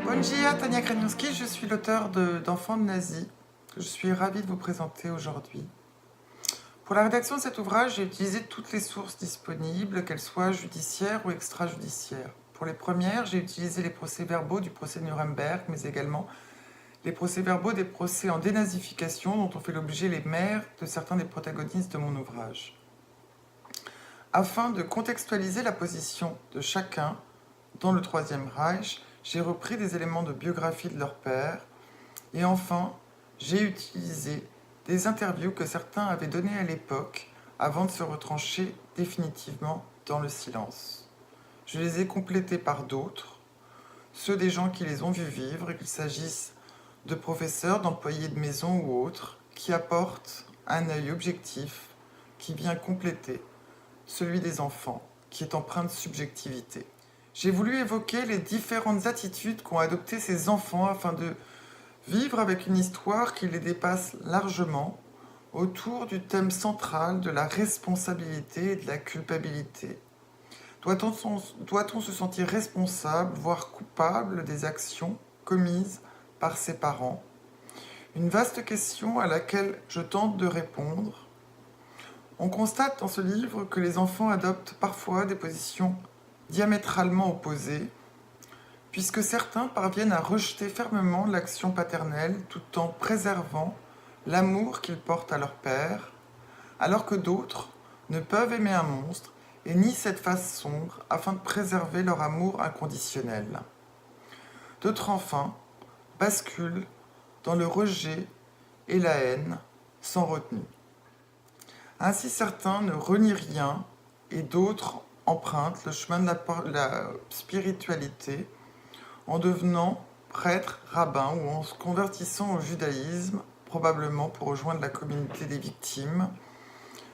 Bonjour, Tania Kraniowski, je suis l'auteur d'Enfants de nazis, que je suis ravie de vous présenter aujourd'hui. Pour la rédaction de cet ouvrage, j'ai utilisé toutes les sources disponibles, qu'elles soient judiciaires ou extrajudiciaires. Pour les premières, j'ai utilisé les procès-verbaux du procès de Nuremberg, mais également les procès-verbaux des procès en dénazification dont ont fait l'objet les mères de certains des protagonistes de mon ouvrage. Afin de contextualiser la position de chacun dans le Troisième Reich, j'ai repris des éléments de biographie de leur père, et enfin, j'ai utilisé des interviews que certains avaient données à l'époque avant de se retrancher définitivement dans le silence. Je les ai complétées par d'autres, ceux des gens qui les ont vus vivre, qu'il s'agisse de professeurs, d'employés de maison ou autres, qui apportent un œil objectif qui vient compléter celui des enfants, qui est empreint de subjectivité. J'ai voulu évoquer les différentes attitudes qu'ont adoptées ces enfants afin de vivre avec une histoire qui les dépasse largement autour du thème central de la responsabilité et de la culpabilité. Doit-on se sentir responsable, voire coupable des actions commises par ses parents? Une vaste question à laquelle je tente de répondre. On constate dans ce livre que les enfants adoptent parfois des positions diamétralement opposées, puisque certains parviennent à rejeter fermement l'action paternelle tout en préservant l'amour qu'ils portent à leur père, alors que d'autres ne peuvent aimer un monstre et nient cette face sombre afin de préserver leur amour inconditionnel. D'autres enfin basculent dans le rejet et la haine sans retenue. Ainsi certains ne renient rien et d'autres empruntent le chemin de la spiritualité en devenant prêtre, rabbin ou en se convertissant au judaïsme, probablement pour rejoindre la communauté des victimes.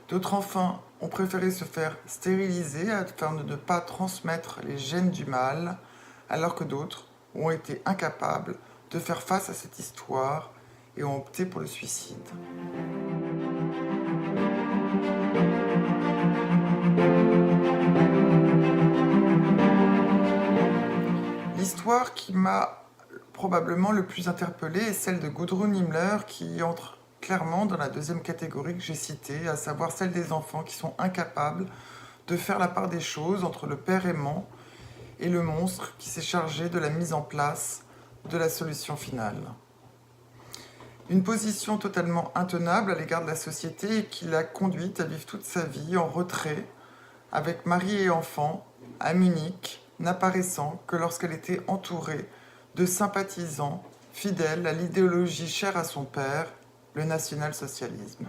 D'autres enfin ont préféré se faire stériliser afin de ne pas transmettre les gènes du mal, alors que d'autres ont été incapables de faire face à cette histoire et ont opté pour le suicide. L'histoire qui m'a probablement le plus interpellée est celle de Gudrun Himmler, qui entre clairement dans la deuxième catégorie que j'ai citée, à savoir celle des enfants qui sont incapables de faire la part des choses entre le père aimant et le monstre qui s'est chargé de la mise en place de la solution finale. Une position totalement intenable à l'égard de la société et qui l'a conduite à vivre toute sa vie en retrait, avec mari et enfants, à Munich, n'apparaissant que lorsqu'elle était entourée de sympathisants fidèles à l'idéologie chère à son père, le national-socialisme.